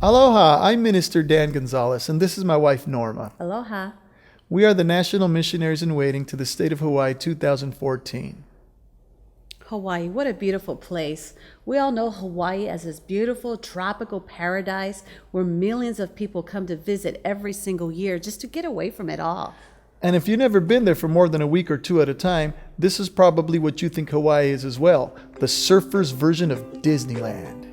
Aloha, I'm Minister Dan Gonzalez, and this is my wife Norma. Aloha. We are the National Missionaries in Waiting to the State of Hawaii 2014. Hawaii, what a beautiful place. We all know Hawaii as this beautiful tropical paradise where millions of people come to visit every single year just to get away from it all. And if you've never been there for more than a week or two at a time, this is probably what you think Hawaii is as well, the surfers' version of Disneyland.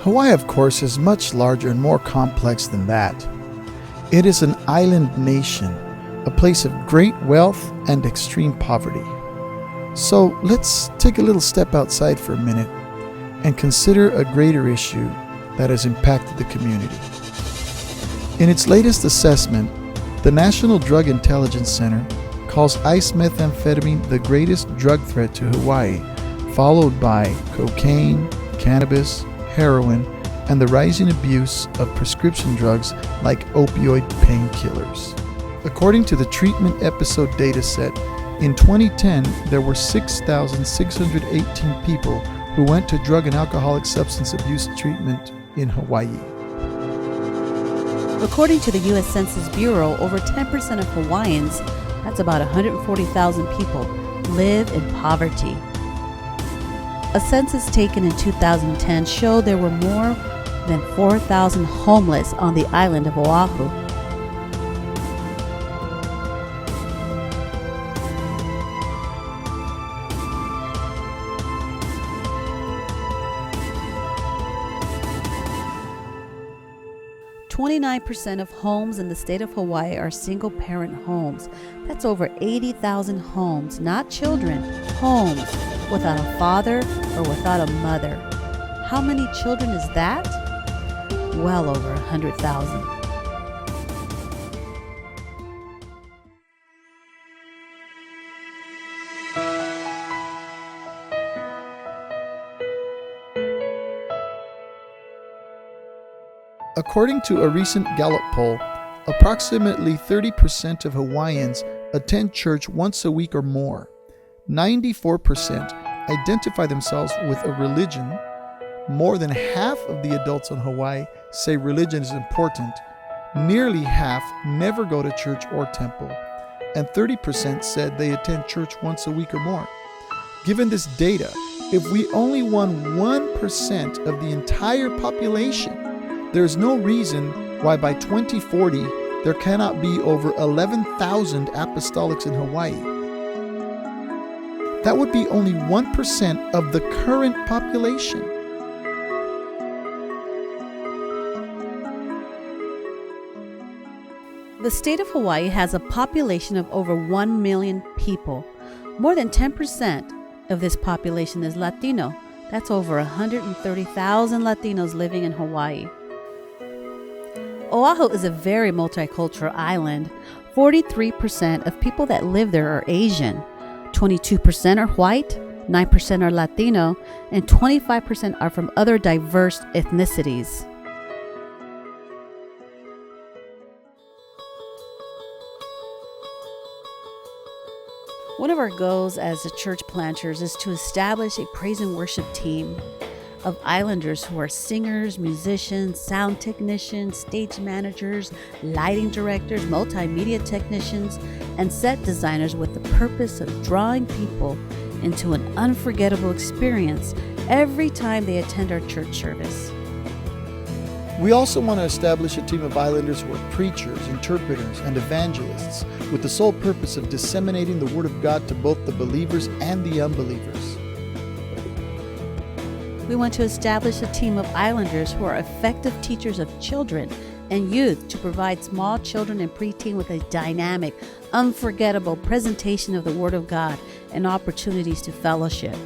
Hawaii, of course, is much larger and more complex than that. It is an island nation, a place of great wealth and extreme poverty. So let's take a little step outside for a minute and consider a greater issue that has impacted the community. In its latest assessment, the National Drug Intelligence Center calls ice methamphetamine the greatest drug threat to Hawaii, followed by cocaine, cannabis, heroin, and the rising abuse of prescription drugs like opioid painkillers. According to the treatment episode dataset, in 2010 there were 6,618 people who went to drug and alcoholic substance abuse treatment in Hawaii. According to the U.S. Census Bureau, over 10% of Hawaiians, that's about 140,000 people, live in poverty. A census taken in 2010 showed there were more than 4,000 homeless on the island of Oahu. "29% of homes in the state of Hawaii are single-parent homes. That's over 80,000 homes, not children, homes, without a father or without a mother. How many children is that? Well over 100,000. According to a recent Gallup poll, approximately 30% of Hawaiians attend church once a week or more. 94% identify themselves with a religion. More than half of the adults in Hawaii say religion is important. Nearly half never go to church or temple. And 30% said they attend church once a week or more. Given this data, if we only won 1% of the entire population, there is no reason why by 2040 there cannot be over 11,000 apostolics in Hawaii. That would be only 1% of the current population. The state of Hawaii has a population of over 1 million people. More than 10% of this population is Latino. That's over 130,000 Latinos living in Hawaii. Oahu is a very multicultural island. 43% of people that live there are Asian. 22% are white, 9% are Latino, and 25% are from other diverse ethnicities. One of our goals as the church planters is to establish a praise and worship team of islanders who are singers, musicians, sound technicians, stage managers, lighting directors, multimedia technicians, and set designers with the purpose of drawing people into an unforgettable experience every time they attend our church service. We also want to establish a team of islanders who are preachers, interpreters, and evangelists with the sole purpose of disseminating the Word of God to both the believers and the unbelievers. We want to establish a team of islanders who are effective teachers of children and youth to provide small children and preteen with a dynamic, unforgettable presentation of the Word of God and opportunities to fellowship.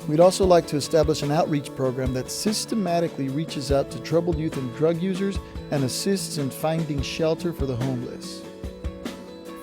We'd also like to establish an outreach program that systematically reaches out to troubled youth and drug users and assists in finding shelter for the homeless.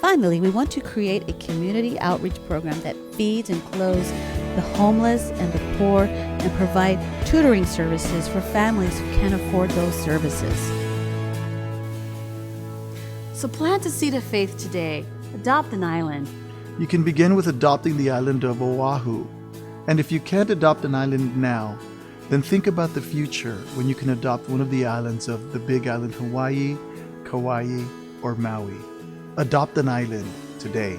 Finally, we want to create a community outreach program that feeds and clothes the homeless and the poor and provide tutoring services for families who can't afford those services. So plant a seed of faith today. Adopt an island. You can begin with adopting the island of Oahu. And if you can't adopt an island now, then think about the future when you can adopt one of the islands of the Big Island, Hawaii, Kauai, or Maui. Adopt an island today.